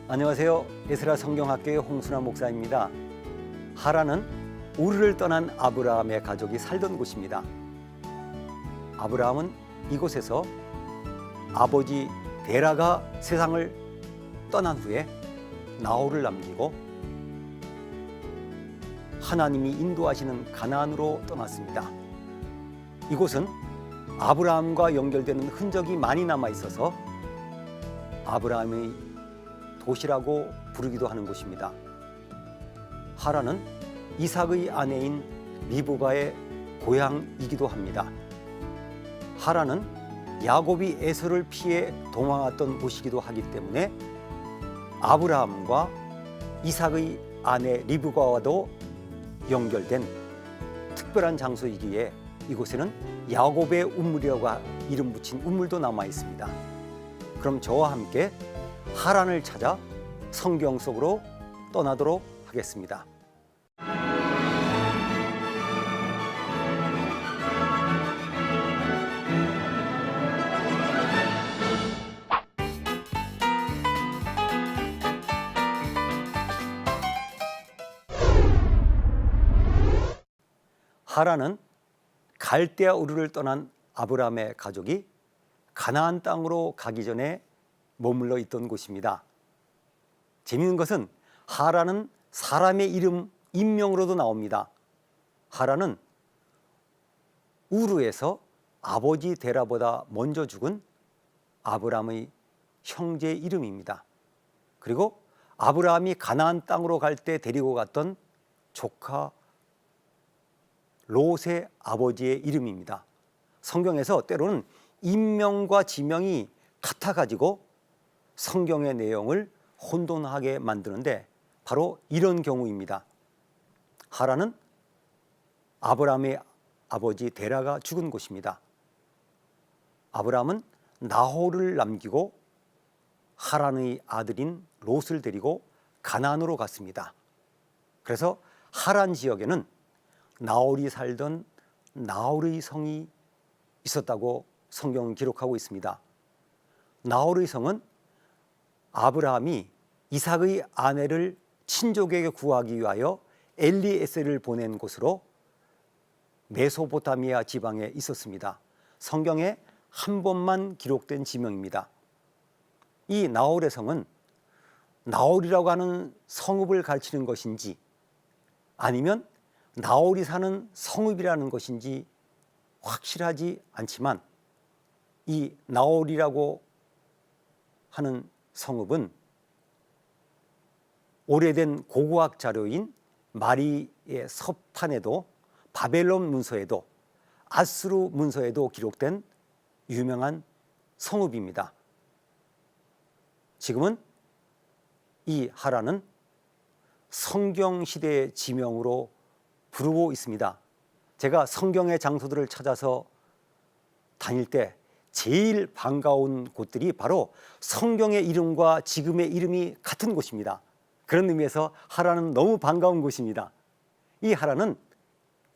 안녕하세요. 에스라 성경학교의 홍순환 목사입니다. 하란은 우르를 떠난 아브라함의 가족이 살던 곳입니다. 아브라함은 이곳에서 아버지 데라가 세상을 떠난 후에 나홀을 남기고 하나님이 인도하시는 가나안으로 떠났습니다. 이곳은 아브라함과 연결되는 흔적이 많이 남아 있어서 아브라함의 도시라고 부르기도 하는 곳입니다. 하란은 이삭의 아내인 리브가의 고향이기도 합니다. 하란은 야곱이 에서를 피해 도망했던 곳이기도 하기 때문에 아브라함과 이삭의 아내 리브가와도 연결된 특별한 장소이기에 이곳에는 야곱의 우물이라고 이름 붙인 우물도 남아 있습니다. 그럼 저와 함께 하란을 찾아 성경 속으로 떠나도록 하겠습니다. 하란은 갈대아 우르를 떠난 아브라함의 가족이 가나안 땅으로 가기 전에 머물러 있던 곳입니다. 재미있는 것은 하란은 사람의 이름, 인명으로도 나옵니다. 하란은 우르에서 아버지 데라보다 먼저 죽은 아브라함의 형제의 이름입니다. 그리고 아브라함이 가나안 땅으로 갈 때 데리고 갔던 조카 롯의 아버지의 이름입니다. 성경에서 때로는 인명과 지명이 같아가지고 성경의 내용을 혼돈하게 만드는데 바로 이런 경우입니다. 하란은 아브라함의 아버지 데라가 죽은 곳입니다. 아브라함은 나홀을 남기고 하란의 아들인 롯을 데리고 가나안으로 갔습니다. 그래서 하란 지역에는 나홀이 살던 나홀의 성이 있었다고 성경은 기록하고 있습니다. 나홀의 성은 아브라함이 이삭의 아내를 친족에게 구하기 위하여 엘리에셀을 보낸 곳으로 메소포타미아 지방에 있었습니다. 성경에 한 번만 기록된 지명입니다. 이 나홀의 성은 나홀이라고 하는 성읍을 가르치는 것인지 아니면 나홀이 사는 성읍이라는 것인지 확실하지 않지만 이 나홀이라고 하는 성읍은 오래된 고고학 자료인 마리의 서판에도 바벨론 문서에도 아스루 문서에도 기록된 유명한 성읍입니다. 지금은 이 하란은 성경 시대의 지명으로 부르고 있습니다. 제가 성경의 장소들을 찾아서 다닐 때 제일 반가운 곳들이 바로 성경의 이름과 지금의 이름이 같은 곳입니다. 그런 의미에서 하란은 너무 반가운 곳입니다. 이 하란은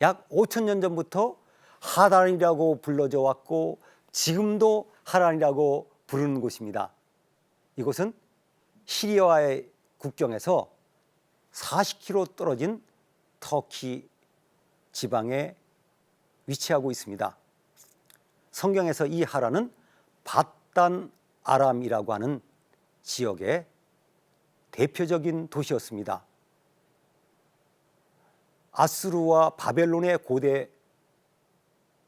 약 5,000년 전부터 하란이라고 불러져 왔고 지금도 하란이라고 부르는 곳입니다. 이곳은 시리아와의 국경에서 40km 떨어진 터키 지방에 위치하고 있습니다. 성경에서 이 하란은 밧단 아람이라고 하는 지역의 대표적인 도시였습니다. 아수르와 바벨론의 고대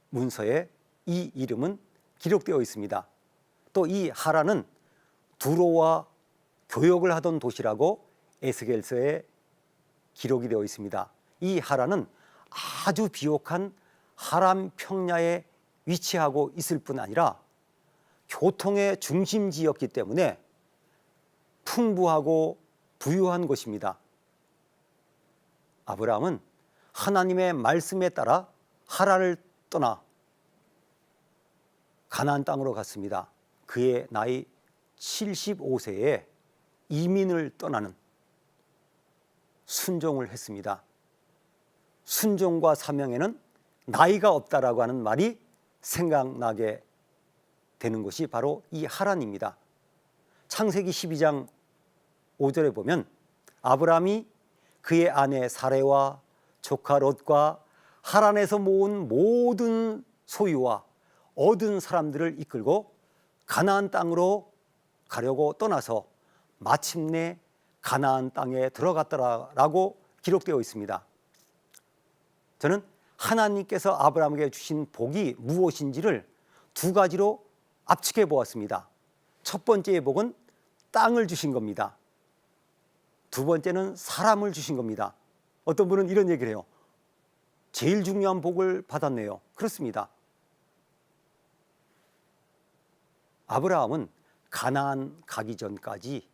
문서에 이 이름은 기록되어 있습니다. 또 이 하란은 두로와 교역을 하던 도시라고 에스겔서에 기록이 되어 있습니다. 이 하란은 아주 비옥한 하란 평야에 위치하고 있을 뿐 아니라 교통의 중심지였기 때문에 풍부하고 부유한 곳입니다. 아브라함은 하나님의 말씀에 따라 하란을 떠나 가나안 땅으로 갔습니다. 그의 나이 75세에 이민을 떠나는 순종을 했습니다. 순종과 사명에는 나이가 없다라고 하는 말이 생각나게 되는 것이 바로 이 하란입니다. 창세기 12장 5절에 보면 아브라함이 그의 아내 사레와 조카 롯과 하란에서 모은 모든 소유와 얻은 사람들을 이끌고 가나안 땅으로 가려고 떠나서 마침내 가나안 땅에 들어갔더라라고 기록되어 있습니다. 저는 하나님께서 아브라함에게 주신 복이 무엇인지를 두 가지로 압축해 보았습니다. 첫 번째의 복은 땅을 주신 겁니다. 두 번째는 사람을 주신 겁니다. 어떤 분은 이런 얘기를 해요. 제일 중요한 복을 받았네요. 그렇습니다. 아브라함은 가나안 가기 전까지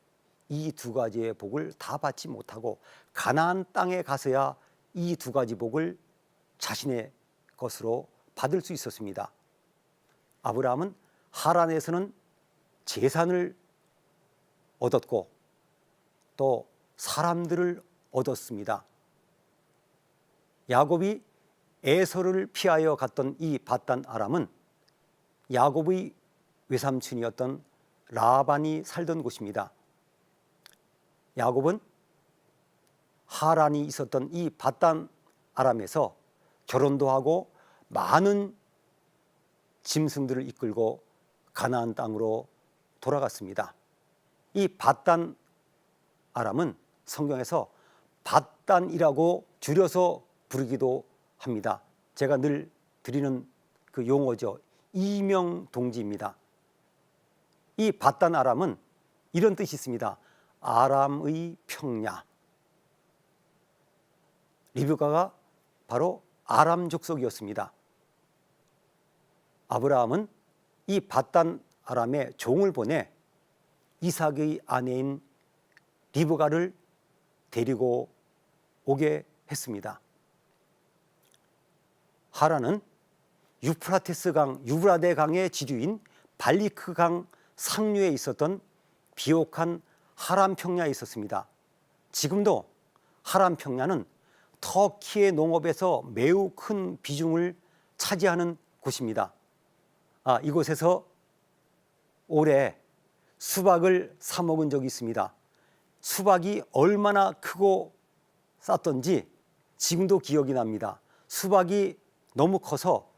이 두 가지의 복을 다 받지 못하고 가나안 땅에 가서야 이 두 가지 복을 자신의 것으로 받을 수 있었습니다. 아브라함은 하란에서는 재산을 얻었고 또 사람들을 얻었습니다. 야곱이 에서를 피하여 갔던 이 밧단 아람은 야곱의 외삼촌이었던 라반이 살던 곳입니다. 야곱은 하란이 있었던 이 밧단 아람에서 결혼도 하고 많은 짐승들을 이끌고 가나안 땅으로 돌아갔습니다. 이 밧단 아람은 성경에서 밧단이라고 줄여서 부르기도 합니다. 제가 늘 드리는 그 용어죠. 이명동지입니다. 이 밧단 아람은 이런 뜻이 있습니다. 아람의 평야. 리브가가 바로 아람 족속이었습니다. 아브라함은 이 밧단 아람에 종을 보내 이삭의 아내인 리브가를 데리고 오게 했습니다. 하란은 유프라테스 강, 유브라데 강의 지류인 발리크 강 상류에 있었던 비옥한 하란 평야에 있었습니다. 지금도 하란 평야는 터키의 농업에서 매우 큰 비중을 차지하는 곳입니다. 이곳에서 올해 수박을 사 먹은 적이 있습니다. 수박이 얼마나 크고 쌌던지 지금도 기억이 납니다. 수박이 너무 커서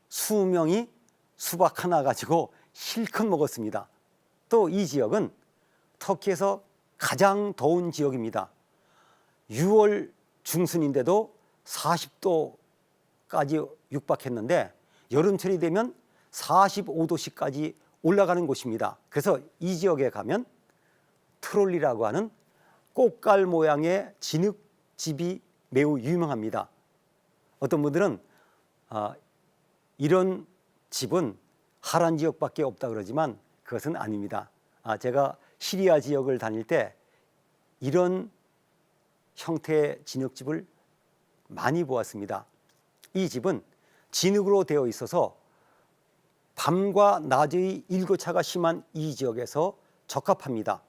20명이 수박 하나 가지고 실컷 먹었습니다. 또 이 지역은 터키에서 가장 더운 지역입니다. 6월 중순인데도 40도까지 육박했는데 여름철이 되면 45도씨까지 올라가는 곳입니다. 그래서 이 지역에 가면 트롤리라고 하는 꽃갈 모양의 진흙집이 매우 유명합니다. 어떤 분들은 이런 집은 하란 지역밖에 없다 그러지만 그것은 아닙니다. 제가 시리아 지역을 다닐 때 이런 형태의 진흙집을 많이 보았습니다. 이 집은 진흙으로 되어 있어서 밤과 낮의 일교차가 심한 이 지역에서 적합합니다.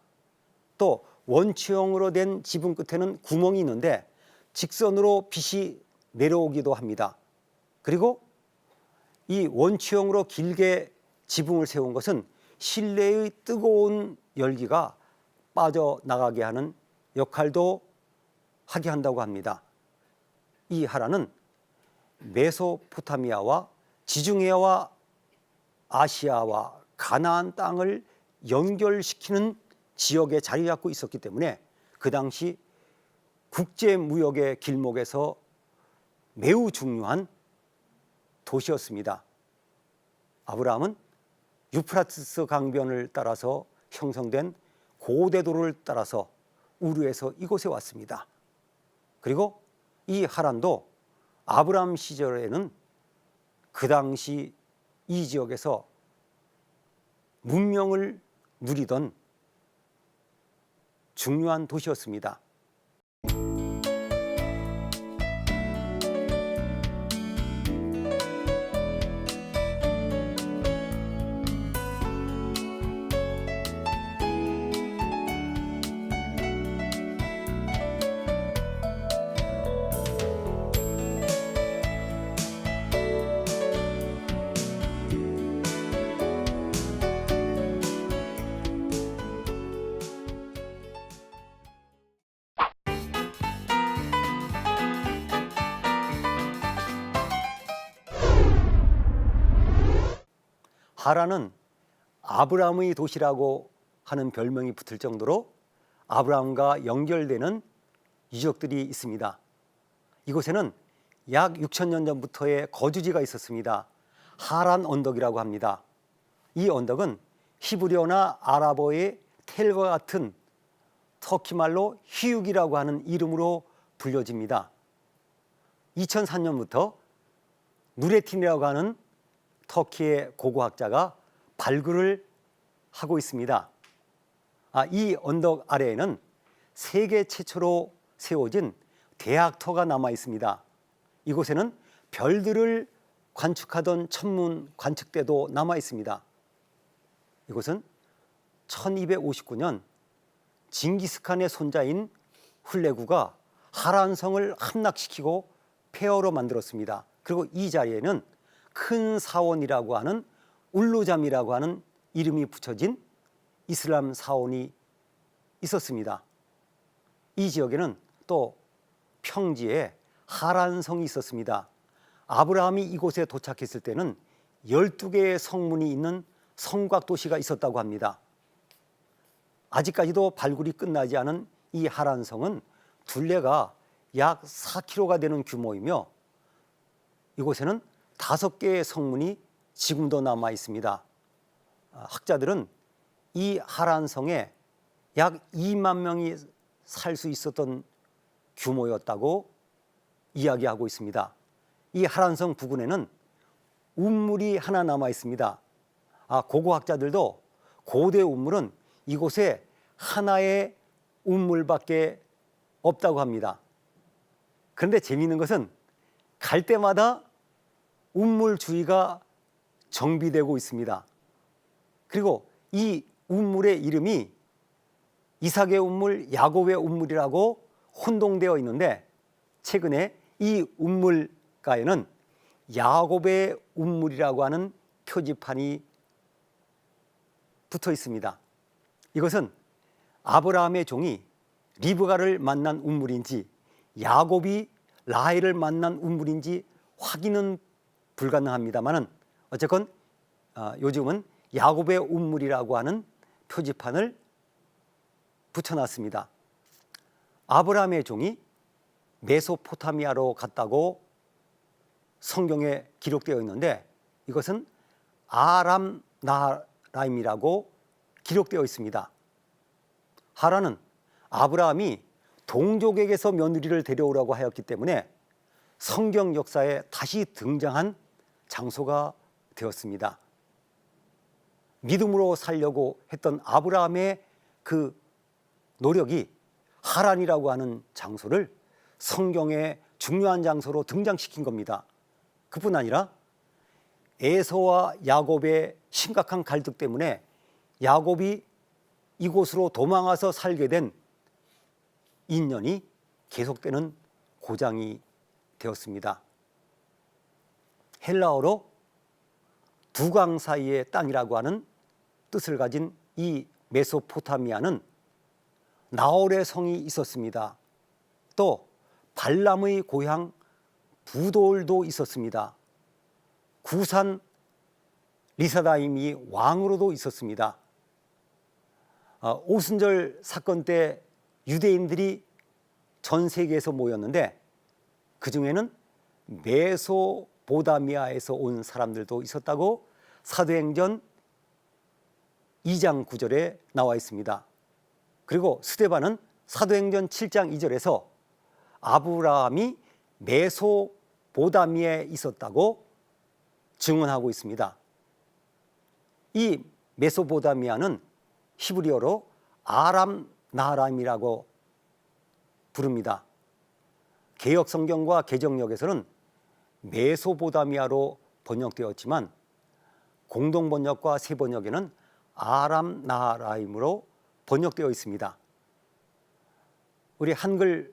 또 원추형으로 된 지붕 끝에는 구멍이 있는데 직선으로 빛이 내려오기도 합니다. 그리고 이 원추형으로 길게 지붕을 세운 것은 실내의 뜨거운 열기가 빠져나가게 하는 역할도 하게 한다고 합니다. 이 하란은 메소포타미아와 지중해와 아시아와 가나안 땅을 연결시키는 지역에 자리 잡고 있었기 때문에 그 당시 국제무역의 길목에서 매우 중요한 도시였습니다. 아브라함은 유프라테스 강변을 따라서 형성된 고대도를 따라서 우르에서 이곳에 왔습니다. 그리고 이 하란도 아브라함 시절에는 그 당시 이 지역에서 문명을 누리던 중요한 도시였습니다. 하란은 아브라함의 도시라고 하는 별명이 붙을 정도로 아브라함과 연결되는 유적들이 있습니다. 이곳에는 약 6,000년 전부터의 거주지가 있었습니다. 하란 언덕이라고 합니다. 이 언덕은 히브리어나 아랍어의 텔과 같은 터키 말로 히육이라고 하는 이름으로 불려집니다. 2004년부터 누레틴이라고 하는 터키의 고고학자가 발굴을 하고 있습니다. 이 언덕 아래에는 세계 최초로 세워진 대학터가 남아 있습니다. 이곳에는 별들을 관측하던 천문 관측대도 남아 있습니다. 이곳은 1259년 징기스칸의 손자인 훌레구가 하란성을 함락시키고 폐허로 만들었습니다. 그리고 이 자리에는 큰 사원이라고 하는 울루잠이라고 하는 이름이 붙여진 이슬람 사원이 있었습니다. 이 지역에는 또 평지에 하란성이 있었습니다. 아브라함이 이곳에 도착했을 때는 12개의 성문이 있는 성곽 도시가 있었다고 합니다. 아직까지도 발굴이 끝나지 않은 이 하란성은 둘레가 약 4km가 되는 규모이며 이곳에는 5개의 성문이 지금도 남아 있습니다. 학자들은 이 하란성에 약 2만 명이 살 수 있었던 규모였다고 이야기하고 있습니다. 이 하란성 부근에는 운물이 하나 남아 있습니다. 고고학자들도 고대 운물은 이곳에 하나의 운물밖에 없다고 합니다. 그런데 재미있는 것은 갈 때마다 운물 주위가 정비되고 있습니다. 그리고 이 운물의 이름이 이삭의 운물, 야곱의 운물이라고 혼동되어 있는데 최근에 이 운물가에는 야곱의 운물이라고 하는 표지판이 붙어 있습니다. 이것은 아브라함의 종이 리브가를 만난 운물인지 야곱이 라헬을 만난 운물인지 확인은 불가능합니다만은 어쨌건 요즘은 야곱의 운물이라고 하는 표지판을 붙여놨습니다. 아브라함의 종이 메소포타미아로 갔다고 성경에 기록되어 있는데 이것은 아람 나하라임이라고 기록되어 있습니다. 하란은 아브라함이 동족에게서 며느리를 데려오라고 하였기 때문에 성경 역사에 다시 등장한 장소가 되었습니다. 믿음으로 살려고 했던 아브라함의 그 노력이 하란이라고 하는 장소를 성경의 중요한 장소로 등장시킨 겁니다. 그뿐 아니라 에서와 야곱의 심각한 갈등 때문에 야곱이 이곳으로 도망와서 살게 된 인연이 계속되는 고장이 되었습니다. 헬라어로 두 강 사이의 땅이라고 하는 뜻을 가진 이 메소포타미아는 나홀의 성이 있었습니다. 또 발람의 고향 부돌도 있었습니다. 구산 리사다임이 왕으로도 있었습니다. 오순절 사건 때 유대인들이 전 세계에서 모였는데 그 중에는 메소포타미아에서 온 사람들도 있었다고 사도행전 2장 9절에 나와 있습니다. 그리고 스데반은 사도행전 7장 2절에서 아브라함이 메소포타미아에 있었다고 증언하고 있습니다. 이 메소포타미아는 히브리어로 아람 나하람이라고 부릅니다. 개역 성경과 개정역에서는 메소포타미아로 번역되었지만 공동 번역과 새 번역에는 아람 나하라임으로 번역되어 있습니다. 우리 한글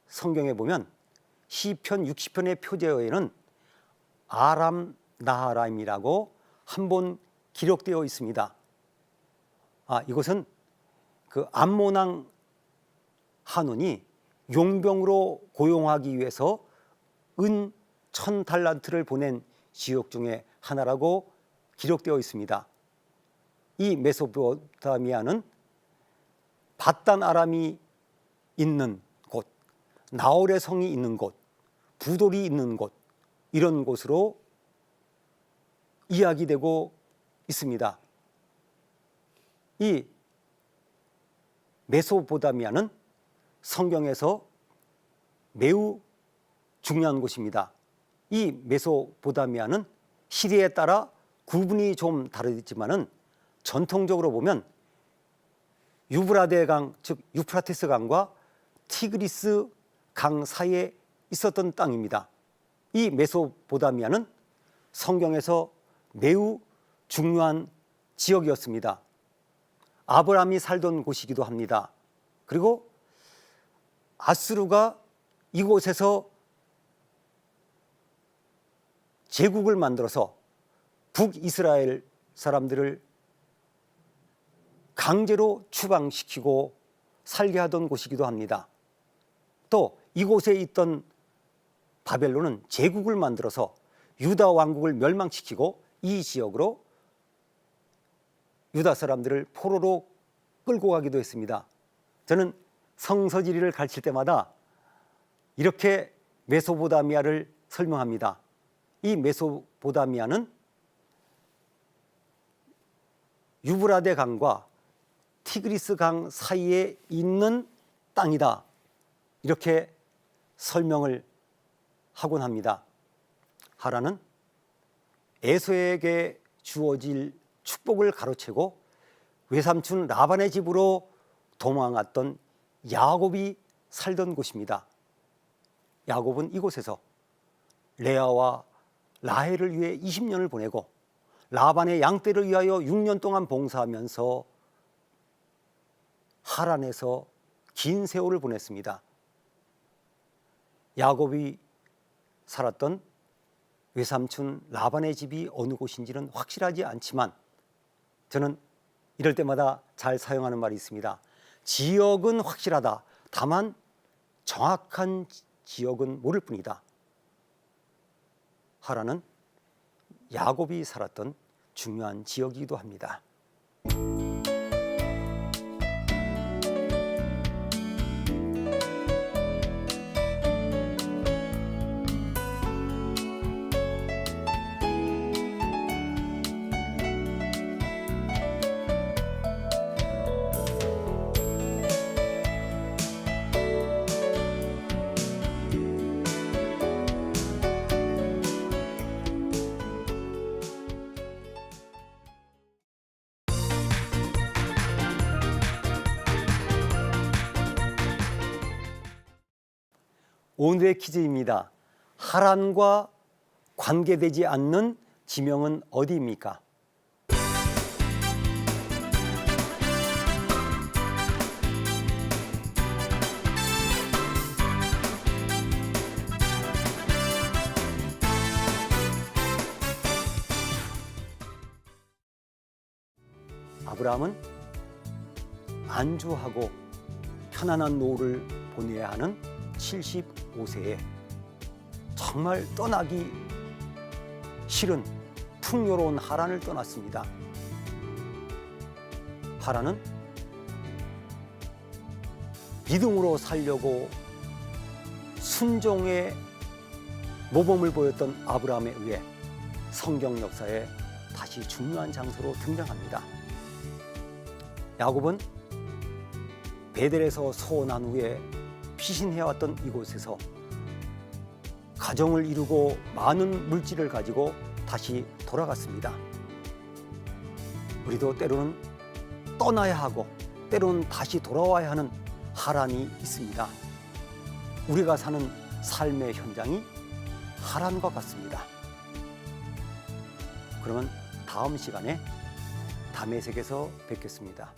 성경에 보면 시편 60편의 표제어에는 아람 나하라임이라고 한 번 기록되어 있습니다. 이것은 그 암몬왕 한운이 용병으로 고용하기 위해서 은 1000달란트를 보낸 지역 중에 하나라고 기록되어 있습니다. 이 메소포타미아는 바단 아람이 있는 곳, 나홀의 성이 있는 곳, 부돌이 있는 곳, 이런 곳으로 이야기되고 있습니다. 이 메소포타미아는 성경에서 매우 중요한 곳입니다. 이 메소포타미아는 시리에 따라 구분이 좀 다르지만은 전통적으로 보면 유브라데 강, 즉 유프라테스 강과 티그리스 강 사이에 있었던 땅입니다. 이 메소포타미아는 성경에서 매우 중요한 지역이었습니다. 아브라함이 살던 곳이기도 합니다. 그리고 아수르가 이곳에서 제국을 만들어서 북이스라엘 사람들을 강제로 추방시키고 살게 하던 곳이기도 합니다. 또 이곳에 있던 바벨론은 제국을 만들어서 유다 왕국을 멸망시키고 이 지역으로 유다 사람들을 포로로 끌고 가기도 했습니다. 저는 성서지리를 가르칠 때마다 이렇게 메소포타미아를 설명합니다. 이 메소포타미아는 유브라데 강과 티그리스 강 사이에 있는 땅이다, 이렇게 설명을 하곤 합니다. 하라는 에서에게 주어질 축복을 가로채고 외삼촌 라반의 집으로 도망갔던 야곱이 살던 곳입니다. 야곱은 이곳에서 레아와 라헬을 위해 20년을 보내고 라반의 양떼를 위하여 6년 동안 봉사하면서 하란에서 긴 세월을 보냈습니다. 야곱이 살았던 외삼촌 라반의 집이 어느 곳인지는 확실하지 않지만 저는 이럴 때마다 잘 사용하는 말이 있습니다. 지역은 확실하다. 다만 정확한 지역은 모를 뿐이다. 하란은 야곱이 살았던 중요한 지역이기도 합니다. 오늘의 퀴즈입니다. 하란과 관계되지 않는 지명은 어디입니까? 아브라함은 안주하고 편안한 노후를 보내야 하는 75세에 정말 떠나기 싫은 풍요로운 하란을 떠났습니다. 하란은 믿음으로 살려고 순종의 모범을 보였던 아브라함에 의해 성경 역사에 다시 중요한 장소로 등장합니다. 야곱은 베델에서 소원한 후에 피신해왔던 이곳에서 가정을 이루고 많은 물질을 가지고 다시 돌아갔습니다. 우리도 때로는 떠나야 하고 때로는 다시 돌아와야 하는 하란이 있습니다. 우리가 사는 삶의 현장이 하란과 같습니다. 그러면 다음 시간에 다메섹에서 뵙겠습니다.